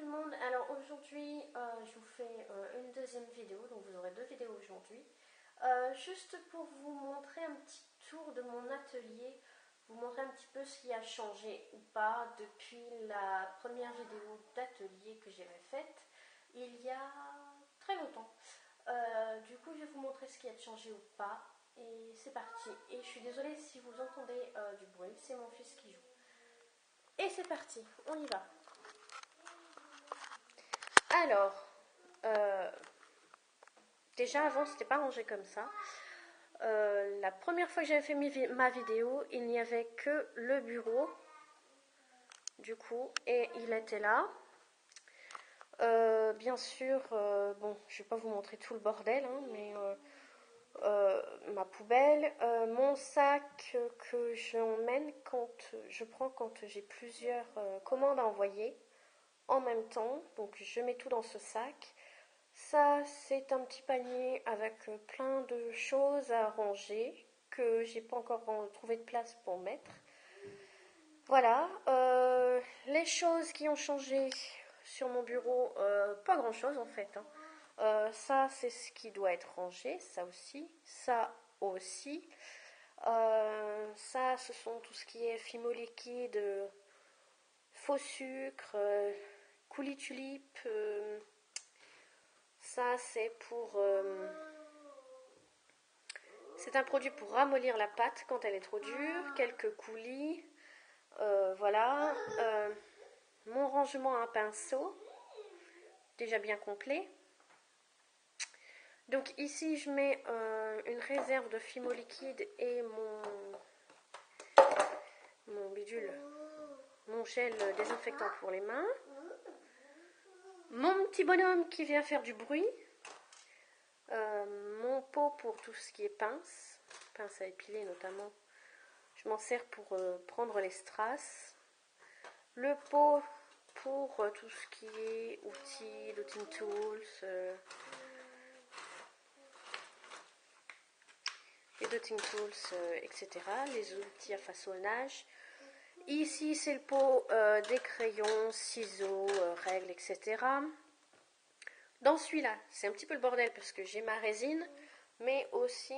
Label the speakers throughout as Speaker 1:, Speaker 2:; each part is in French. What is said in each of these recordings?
Speaker 1: tout le monde, alors aujourd'hui je vous fais une deuxième vidéo, donc vous aurez deux vidéos aujourd'hui. Juste pour vous montrer un petit tour de mon atelier, vous montrer un petit peu ce qui a changé ou pas depuis la première vidéo d'atelier que j'avais faite il y a très longtemps. Du coup je vais vous montrer ce qui a changé ou pas et c'est parti. Et je suis désolée si vous entendez du bruit, c'est mon fils qui joue. Et c'est parti, on y va. Alors, déjà avant c'était pas rangé comme ça. La première fois que j'avais fait ma vidéo, il n'y avait que le bureau, du coup, et il était là. Bien sûr, bon, je vais pas vous montrer tout le bordel, hein, mais ma poubelle, mon sac que j'emmène quand j'ai plusieurs commandes à envoyer en même temps, donc je mets tout dans ce sac. Ça, c'est un petit panier avec plein de choses à ranger que j'ai pas encore trouvé de place pour mettre. Voilà, les choses qui ont changé sur mon bureau, pas grand chose en fait, hein. Ça, c'est ce qui doit être rangé, ça aussi, ça aussi. Ça, ce sont tout ce qui est fimo liquide, faux sucre, coulis tulipe. Ça, c'est c'est un produit pour ramollir la pâte quand elle est trop dure. Quelques coulis. Voilà. Mon rangement à pinceau. Déjà bien complet. Donc ici, je mets une réserve de fimo liquide et mon bidule, mon gel désinfectant pour les mains. Mon petit bonhomme qui vient faire du bruit. Mon pot pour tout ce qui est pince à épiler notamment. Je m'en sers pour prendre les strass. Le pot pour tout ce qui est outils, dotting tools, les dotting tools, etc. Les outils à façonnage. Ici, c'est le pot des crayons, ciseaux, règles, etc. Dans celui-là, c'est un petit peu le bordel parce que j'ai ma résine, mais aussi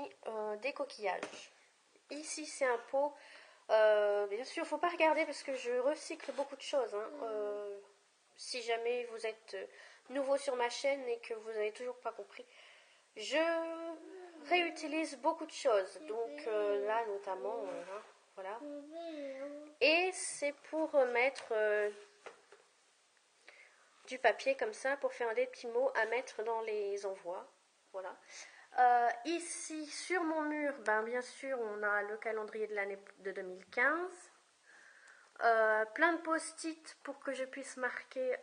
Speaker 1: des coquillages. Ici, c'est un pot. Bien sûr, il ne faut pas regarder parce que je recycle beaucoup de choses. Hein. Si jamais vous êtes nouveau sur ma chaîne et que vous n'avez toujours pas compris, je réutilise beaucoup de choses. Donc là, notamment, voilà. Et c'est pour mettre du papier comme ça pour faire des petits mots à mettre dans les envois. Voilà. Ici, sur mon mur, bien sûr, on a le calendrier de l'année de 2015. Plein de post-it pour que je puisse marquer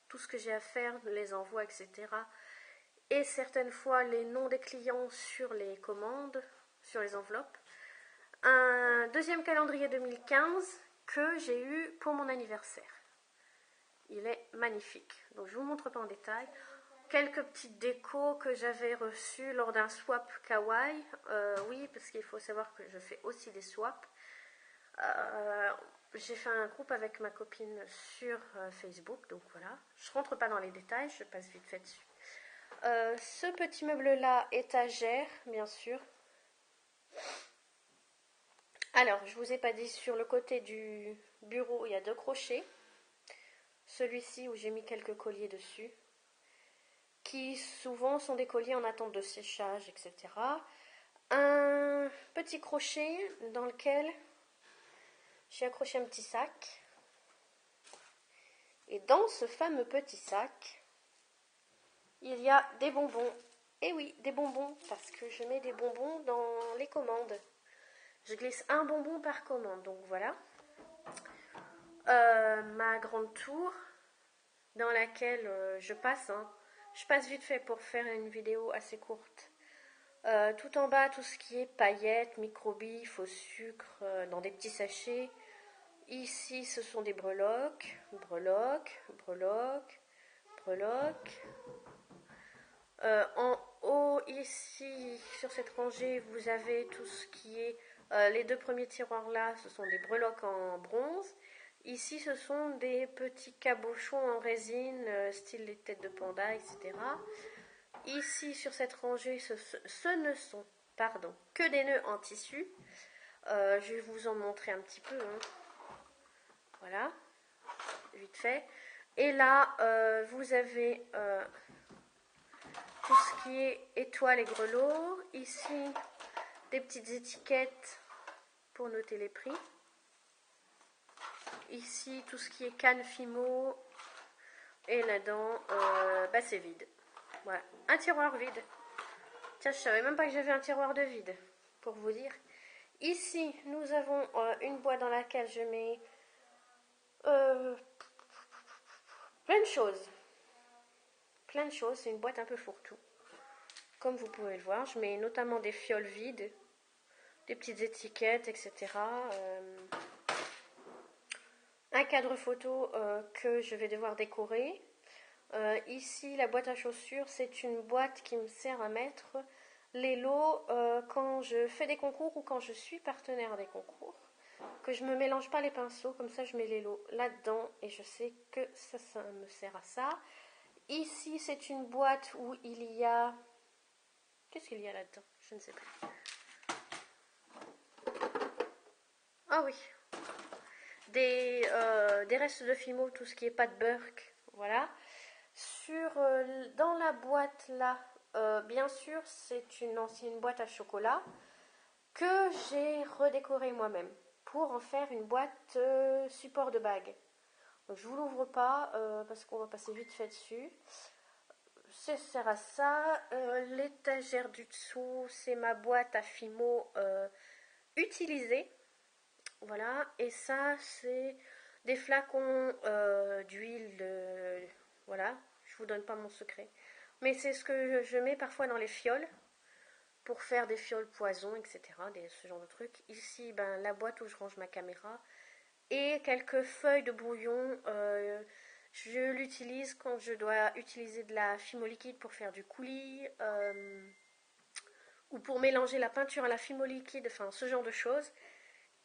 Speaker 1: tout ce que j'ai à faire, les envois, etc. Et certaines fois, les noms des clients sur les commandes, sur les enveloppes. Un deuxième calendrier 2015 que j'ai eu pour mon anniversaire. Il est magnifique. Donc, je ne vous montre pas en détail. Quelques petites décos que j'avais reçues lors d'un swap kawaii. Oui, parce qu'il faut savoir que je fais aussi des swaps. J'ai fait un groupe avec ma copine sur Facebook, donc voilà. Je rentre pas dans les détails, je passe vite fait dessus. Ce petit meuble-là, étagère, bien sûr. Alors, je vous ai pas dit, sur le côté du bureau, il y a 2 crochets. Celui-ci où j'ai mis quelques colliers dessus, qui souvent sont des colliers en attente de séchage, etc. Un petit crochet dans lequel j'ai accroché un petit sac. Et dans ce fameux petit sac, il y a des bonbons. Et oui, des bonbons, parce que je mets des bonbons dans les commandes. Je glisse un bonbon par commande, donc voilà. Ma grande tour, dans laquelle je passe. Je passe vite fait pour faire une vidéo assez courte. Tout en bas, tout ce qui est paillettes, microbilles, faux sucre, dans des petits sachets. Ici, ce sont des breloques, breloques, breloques, breloques. En haut, ici, sur cette rangée, vous avez tout ce qui est... les 2 premiers tiroirs là, ce sont des breloques en bronze. Ici, ce sont des petits cabochons en résine, style les têtes de panda, etc. Ici, sur cette rangée, ce ne sont, pardon, que des nœuds en tissu. Je vais vous en montrer un petit peu. Hein. Voilà, vite fait. Et là, vous avez tout ce qui est étoiles et grelots. Ici, des petites étiquettes pour noter les prix. Ici, tout ce qui est canne Fimo. Et là-dedans, c'est vide. Voilà, un tiroir vide. Tiens, je savais même pas que j'avais un tiroir de vide, pour vous dire. Ici, nous avons une boîte dans laquelle je mets plein de choses. Plein de choses, c'est une boîte un peu fourre-tout. Comme vous pouvez le voir, je mets notamment des fioles vides, des petites étiquettes, etc. Un cadre photo que je vais devoir décorer. Ici, la boîte à chaussures, c'est une boîte qui me sert à mettre les lots quand je fais des concours ou quand je suis partenaire des concours. Que je ne me mélange pas les pinceaux, comme ça je mets les lots là-dedans et je sais que ça me sert à ça. Ici, c'est une boîte où il y a... Qu'est-ce qu'il y a là-dedans? Je ne sais plus. Ah oui, des restes de Fimo, tout ce qui est pâte Burke, voilà. Dans la boîte là, bien sûr, c'est une ancienne boîte à chocolat que j'ai redécorée moi-même pour en faire une boîte support de bague. Donc, je ne vous l'ouvre pas parce qu'on va passer vite fait dessus. Ça sert à ça. L'étagère du dessous, c'est ma boîte à Fimo utilisée. Voilà, et ça, c'est des flacons d'huile. Voilà, je vous donne pas mon secret. Mais c'est ce que je mets parfois dans les fioles pour faire des fioles poison, etc. Ce genre de trucs. Ici, la boîte où je range ma caméra. Et quelques feuilles de brouillon. Je l'utilise quand je dois utiliser de la Fimo liquide pour faire du coulis. Ou pour mélanger la peinture à la Fimo liquide, enfin ce genre de choses.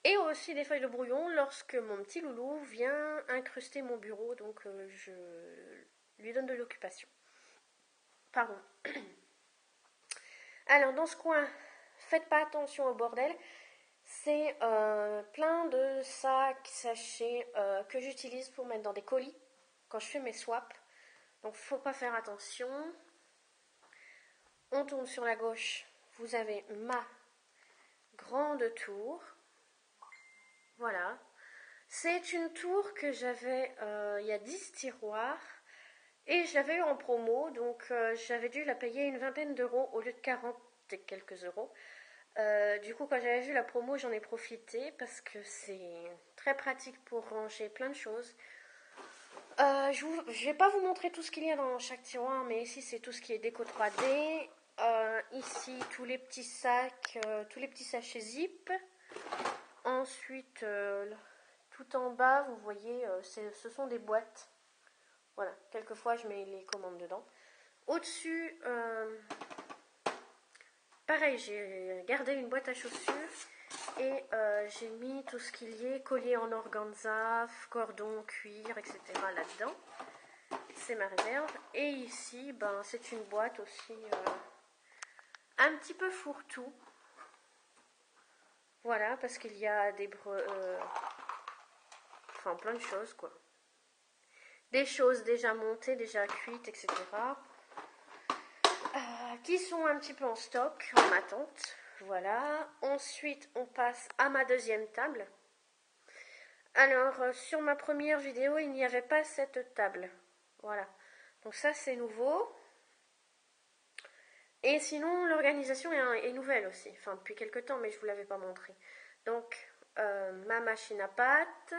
Speaker 1: Et aussi des feuilles de brouillon lorsque mon petit loulou vient incruster mon bureau, donc je lui donne de l'occupation. Pardon. Alors dans ce coin, faites pas attention au bordel, c'est plein de sacs, sachets que j'utilise pour mettre dans des colis quand je fais mes swaps. Donc faut pas faire attention. On tourne sur la gauche, vous avez ma grande tour. Voilà. C'est une tour que j'avais, il y a 10 tiroirs et je l'avais eu en promo, donc j'avais dû la payer une vingtaine d'euros au lieu de 40 et quelques euros. Du coup, quand j'avais vu la promo, j'en ai profité parce que c'est très pratique pour ranger plein de choses. Je ne vais pas vous montrer tout ce qu'il y a dans chaque tiroir, mais ici c'est tout ce qui est déco 3D. Ici, tous les petits sacs, tous les petits sachets zip. Ensuite, tout en bas, vous voyez, ce sont des boîtes. Voilà, quelquefois je mets les commandes dedans. Au-dessus, pareil, j'ai gardé une boîte à chaussures et j'ai mis tout ce qu'il y ait, collier en organza, cordon, cuir, etc. là-dedans. C'est ma réserve. Et ici, c'est une boîte aussi un petit peu fourre-tout. Voilà, parce qu'il y a des... enfin, plein de choses, quoi. Des choses déjà montées, déjà cuites, etc. Qui sont un petit peu en stock, en attente. Voilà. Ensuite, on passe à ma deuxième table. Alors, sur ma première vidéo, il n'y avait pas cette table. Voilà. Donc ça, c'est nouveau. Et sinon, l'organisation est nouvelle aussi. Enfin, depuis quelques temps, mais je ne vous l'avais pas montré. Donc, ma machine à pâte.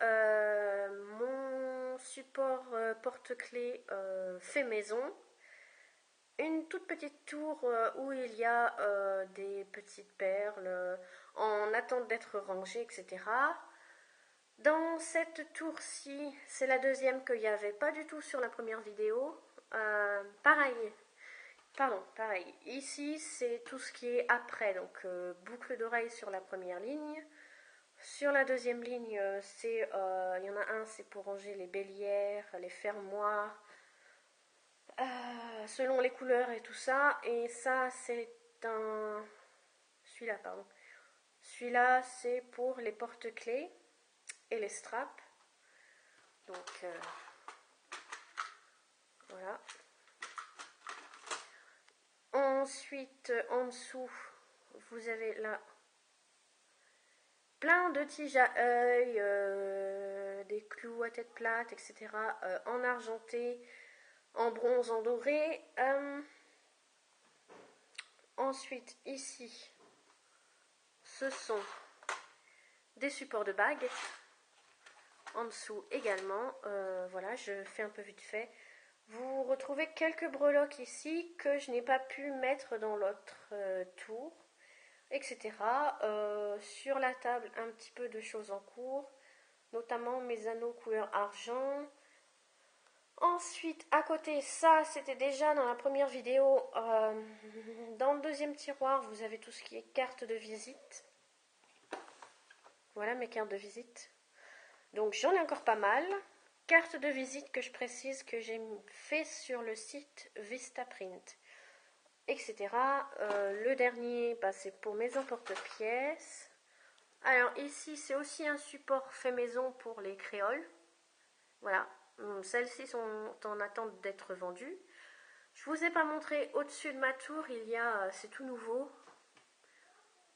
Speaker 1: Mon support porte-clés fait maison. Une toute petite tour où il y a des petites perles en attente d'être rangées, etc. Dans cette tour-ci, c'est la deuxième qu'il n'y avait pas du tout sur la première vidéo. Pareil. Ici, c'est tout ce qui est après. Donc, boucle d'oreille sur la première ligne. Sur la deuxième ligne, il y en a un, c'est pour ranger les bélières, les fermoirs, selon les couleurs et tout ça. Et ça, c'est un... Celui-là, pardon. Celui-là, c'est pour les porte-clés et les straps. Donc, voilà. Ensuite, en dessous, vous avez là plein de tiges à œil, des clous à tête plate, etc. En argenté, en bronze, en doré. Ensuite, ici, ce sont des supports de bagues. En dessous également, voilà, je fais un peu vite fait. Vous retrouvez quelques breloques ici que je n'ai pas pu mettre dans l'autre tour, etc. Sur la table, un petit peu de choses en cours, notamment mes anneaux couleur argent. Ensuite, à côté, ça c'était déjà dans la première vidéo. Dans le deuxième tiroir, vous avez tout ce qui est carte de visite. Voilà mes cartes de visite. Donc j'en ai encore pas mal. Carte de visite que je précise que j'ai fait sur le site Vistaprint, etc. Le dernier, bah, c'est pour mes emporte-pièces. Alors ici, c'est aussi un support fait maison pour les créoles. Voilà, celles-ci sont en attente d'être vendues. Je vous ai pas montré au-dessus de ma tour, il y a, c'est tout nouveau,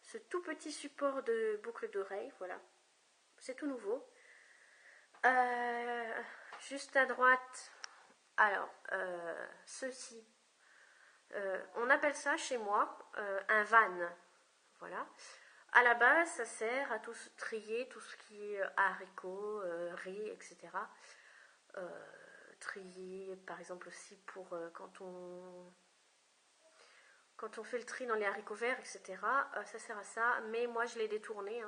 Speaker 1: ce tout petit support de boucle d'oreille, voilà. C'est tout nouveau. Juste à droite, alors, ceci, on appelle ça chez moi un van. Voilà. À la base, ça sert à tout trier, tout ce qui est haricots, riz, etc. Trier, par exemple aussi pour quand on fait le tri dans les haricots verts, etc. Ça sert à ça, mais moi je l'ai détourné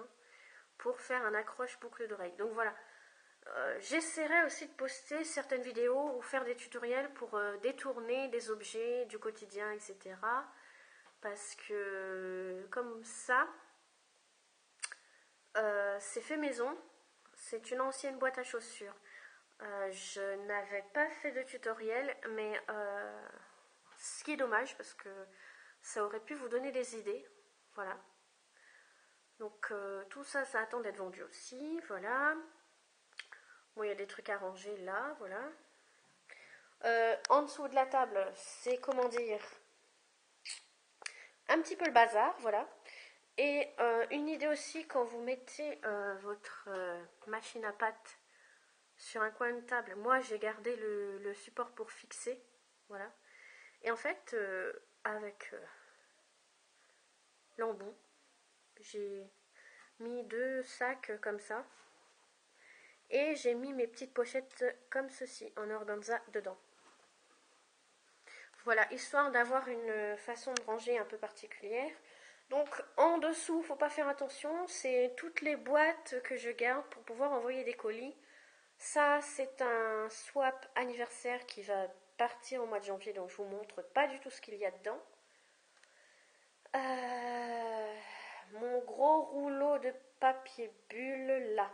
Speaker 1: pour faire un accroche boucle d'oreille. Donc voilà. J'essaierai aussi de poster certaines vidéos ou faire des tutoriels pour détourner des objets du quotidien, etc. Parce que comme ça, c'est fait maison. C'est une ancienne boîte à chaussures. Je n'avais pas fait de tutoriel, mais ce qui est dommage parce que ça aurait pu vous donner des idées. Voilà. Donc tout ça, ça attend d'être vendu aussi. Voilà. Bon, il y a des trucs à ranger là, voilà. En dessous de la table, c'est comment dire, un petit peu le bazar, voilà. Et une idée aussi, quand vous mettez votre machine à pâte sur un coin de table, moi j'ai gardé le support pour fixer, voilà. Et en fait, avec l'embout, j'ai mis 2 sacs comme ça. Et j'ai mis mes petites pochettes comme ceci, en organza dedans. Voilà, histoire d'avoir une façon de ranger un peu particulière. Donc en dessous, faut pas faire attention, c'est toutes les boîtes que je garde pour pouvoir envoyer des colis. Ça, c'est un swap anniversaire qui va partir au mois de janvier, donc je vous montre pas du tout ce qu'il y a dedans. Mon gros rouleau de papier bulle là,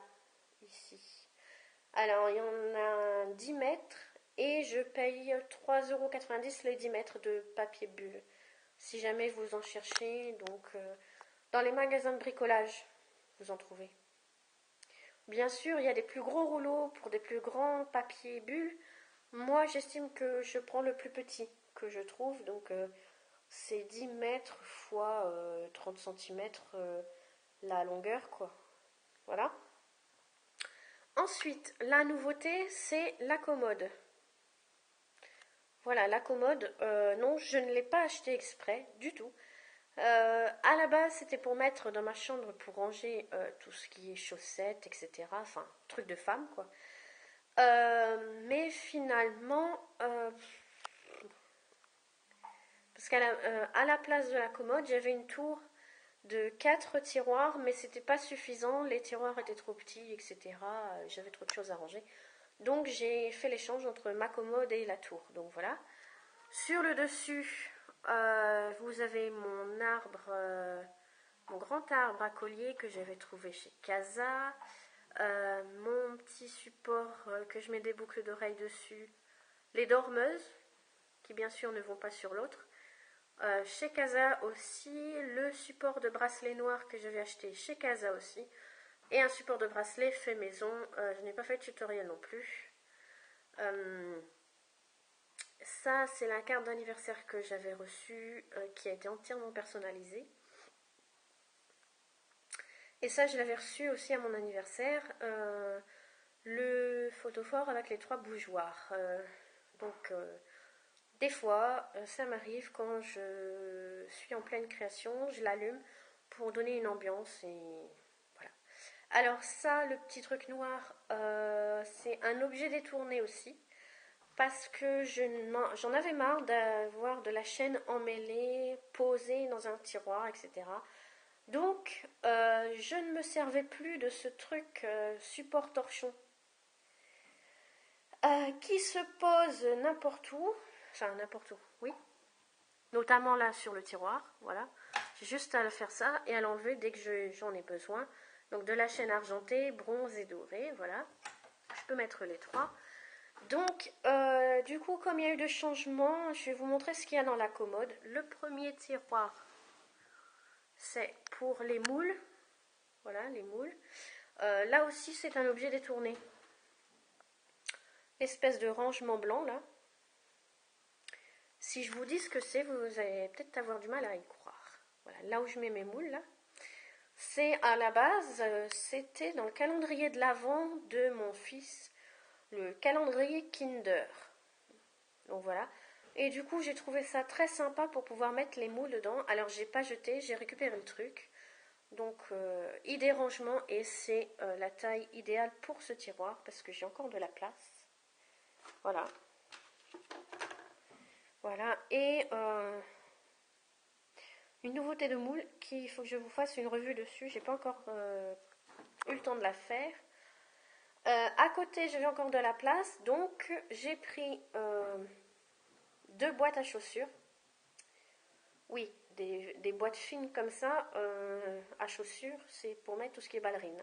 Speaker 1: ici. Alors, il y en a 10 mètres et je paye 3,90 € les 10 mètres de papier bulle. Si jamais vous en cherchez, donc dans les magasins de bricolage, vous en trouvez. Bien sûr, il y a des plus gros rouleaux pour des plus grands papiers bulles. Moi, j'estime que je prends le plus petit que je trouve. Donc, c'est 10 mètres fois 30 cm la longueur, quoi. Voilà. Ensuite, la nouveauté, c'est la commode. Voilà, la commode, non, je ne l'ai pas acheté exprès du tout. À la base, c'était pour mettre dans ma chambre pour ranger tout ce qui est chaussettes, etc. Enfin, truc de femme, quoi. Mais finalement, parce qu'à la place de la commode, j'avais une tour de 4 tiroirs, mais c'était pas suffisant. Les tiroirs étaient trop petits, etc. J'avais trop de choses à ranger. Donc j'ai fait l'échange entre ma commode et la tour. Donc voilà. Sur le dessus, vous avez mon arbre mon grand arbre à collier que j'avais trouvé chez Casa, mon petit support que je mets des boucles d'oreilles dessus, les dormeuses, qui bien sûr ne vont pas sur l'autre. Chez Casa aussi, le support de bracelet noir que j'avais acheté chez Casa aussi, et un support de bracelet fait maison. Je n'ai pas fait de tutoriel non plus. Ça, c'est la carte d'anniversaire que j'avais reçue, qui a été entièrement personnalisée. Et ça, je l'avais reçu aussi à mon anniversaire, le photophore avec les 3 bougeoirs. Donc, des fois, ça m'arrive quand je suis en pleine création, je l'allume pour donner une ambiance et voilà. Alors ça, le petit truc noir, c'est un objet détourné aussi parce que j'en avais marre d'avoir de la chaîne emmêlée, posée dans un tiroir, etc. Donc, je ne me servais plus de ce truc support torchon qui se pose n'importe où, enfin n'importe où, oui, notamment là sur le tiroir, voilà. J'ai juste à faire ça et à l'enlever dès que j'en ai besoin. Donc de la chaîne argentée, bronze et dorée, voilà. Je peux mettre les 3. Donc, du coup, comme il y a eu de changements, je vais vous montrer ce qu'il y a dans la commode. Le premier tiroir, c'est pour les moules. Voilà, les moules. Là aussi, c'est un objet détourné. Espèce de rangement blanc, là. Si je vous dis ce que c'est, vous allez peut-être avoir du mal à y croire. Voilà, là où je mets mes moules, là. C'est à la base, c'était dans le calendrier de l'Avent de mon fils, le calendrier Kinder. Donc voilà. Et du coup, j'ai trouvé ça très sympa pour pouvoir mettre les moules dedans. Alors, j'ai pas jeté, j'ai récupéré le truc. Donc, idée rangement, et c'est la taille idéale pour ce tiroir parce que j'ai encore de la place. Voilà. Voilà. Et une nouveauté de moule qu'il faut que je vous fasse une revue dessus. J'ai pas encore eu le temps de la faire. À côté, j'avais encore de la place, donc j'ai pris 2 boîtes à chaussures. Oui, des boîtes fines comme ça à chaussures, c'est pour mettre tout ce qui est ballerine.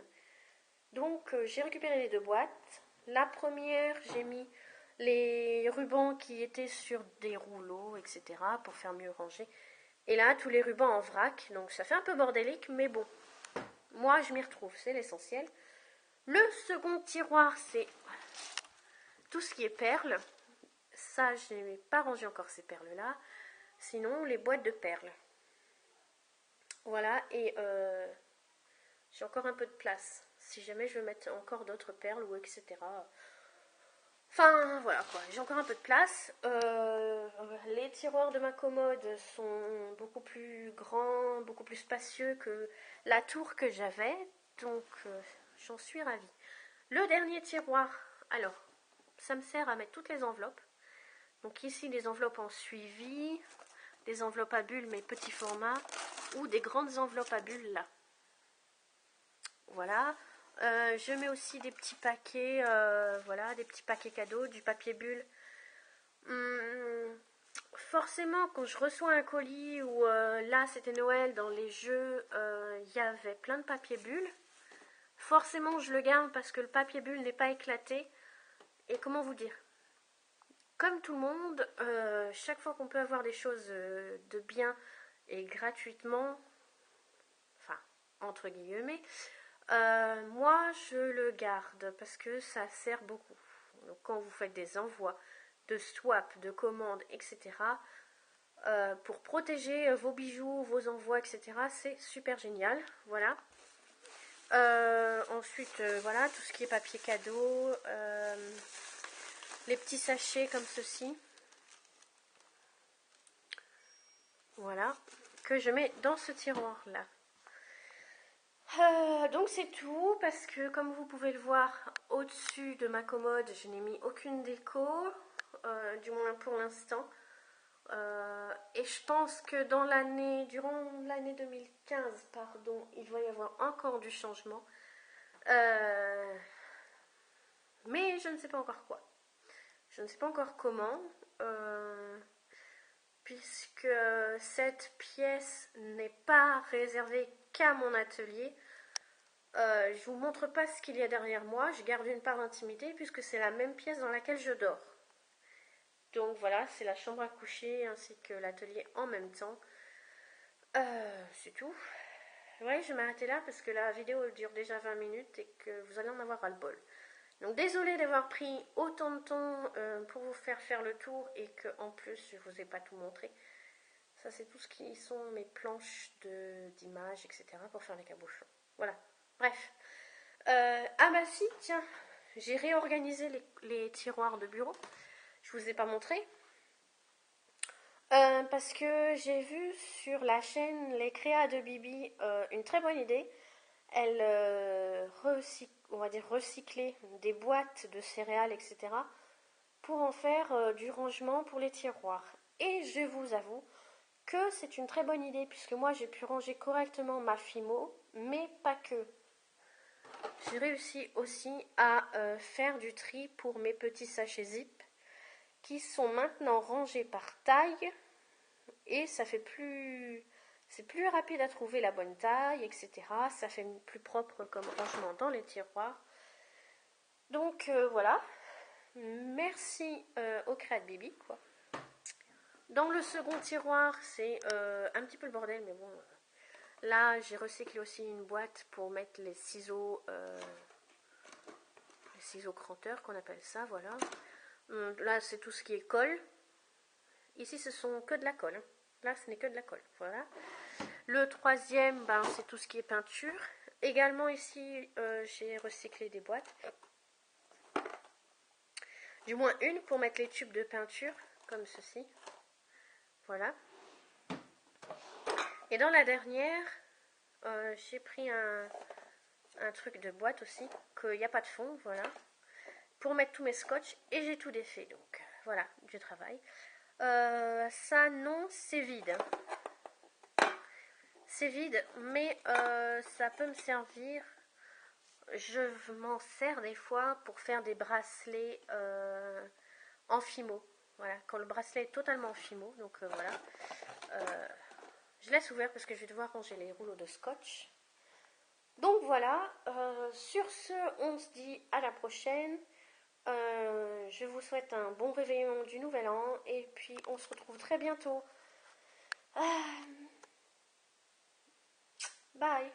Speaker 1: Donc j'ai récupéré les 2 boîtes. La première, j'ai mis les rubans qui étaient sur des rouleaux, etc. pour faire mieux ranger. Et là, tous les rubans en vrac, donc ça fait un peu bordélique, mais bon, moi je m'y retrouve, c'est l'essentiel. Le second tiroir, c'est tout ce qui est perles. Ça, je n'ai pas rangé encore ces perles-là. Sinon, les boîtes de perles. Voilà, et j'ai encore un peu de place. Si jamais je veux mettre encore d'autres perles ou etc. Enfin, voilà quoi, j'ai encore un peu de place. Les tiroirs de ma commode sont beaucoup plus grands, beaucoup plus spacieux que la tour que j'avais. Donc, j'en suis ravie. Le dernier tiroir, alors, ça me sert à mettre toutes les enveloppes. Donc ici, des enveloppes en suivi, des enveloppes à bulles mais petit format, ou des grandes enveloppes à bulles là. Voilà. Je mets aussi des petits paquets, voilà, des petits paquets cadeaux, du papier bulle. Forcément, quand je reçois un colis ou là c'était Noël, dans les jeux, il y avait plein de papier bulle. Forcément, je le garde parce que le papier bulle n'est pas éclaté. Et comment vous dire? Comme tout le monde, chaque fois qu'on peut avoir des choses de bien et gratuitement, enfin, entre guillemets, moi je le garde parce que ça sert beaucoup. Donc, quand vous faites des envois de swap, de commandes, etc., pour protéger vos bijoux, vos envois, etc., c'est super génial. Voilà. Ensuite, voilà, tout ce qui est papier cadeau, les petits sachets comme ceci. Voilà, que je mets dans ce tiroir-là. Donc c'est tout, parce que comme vous pouvez le voir, au-dessus de ma commode, je n'ai mis aucune déco, du moins pour l'instant. Et je pense que durant l'année 2015, pardon, il va y avoir encore du changement. Mais je ne sais pas encore quoi. Je ne sais pas encore comment. Puisque cette pièce n'est pas réservée qu'à mon atelier. Je vous montre pas ce qu'il y a derrière moi, je garde une part d'intimité puisque c'est la même pièce dans laquelle je dors. Donc voilà, c'est la chambre à coucher ainsi que l'atelier en même temps. C'est tout. Ouais, je vais m'arrêter là parce que la vidéo dure déjà 20 minutes et que vous allez en avoir ras-le-bol. Donc désolée d'avoir pris autant de temps pour vous faire le tour et que en plus je vous ai pas tout montré. Ça c'est tout ce qui sont mes planches d'images, etc. pour faire les cabochons. Voilà, bref. Ah bah si, tiens, j'ai réorganisé les tiroirs de bureau. Je vous ai pas montré. Parce que j'ai vu sur la chaîne Les Créas de Bibi une très bonne idée. Elle on va dire recycler des boîtes de céréales, etc. pour en faire du rangement pour les tiroirs. Et je vous avoue que c'est une très bonne idée puisque moi j'ai pu ranger correctement ma Fimo, mais pas que. J'ai réussi aussi à faire du tri pour mes petits sachets zip qui sont maintenant rangés par taille et ça fait plus... C'est plus rapide à trouver la bonne taille, etc. Ça fait plus propre comme rangement dans les tiroirs. Donc voilà. Merci au Créa de Bibi, quoi. Dans le second tiroir, c'est un petit peu le bordel, mais bon. Là, j'ai recyclé aussi une boîte pour mettre les ciseaux cranteurs, qu'on appelle ça, voilà. Là, c'est tout ce qui est colle. Ici, ce sont que de la colle. Hein. Là, ce n'est que de la colle, voilà. Le troisième, ben, c'est tout ce qui est peinture. Également, ici, j'ai recyclé des boîtes. Du moins une pour mettre les tubes de peinture, comme ceci. Voilà. Et dans la dernière, j'ai pris un truc de boîte aussi, qu'il n'y a pas de fond, voilà. Pour mettre tous mes scotch et j'ai tout défait, donc voilà, du travail. Ça, non, c'est vide. C'est vide, mais ça peut me servir. Je m'en sers des fois pour faire des bracelets en fimo. Voilà, quand le bracelet est totalement en fimo, donc voilà. Je laisse ouvert parce que je vais devoir ranger les rouleaux de scotch. Donc voilà, sur ce, on se dit à la prochaine. Je vous souhaite un bon réveillon du nouvel an et puis on se retrouve très bientôt. Bye.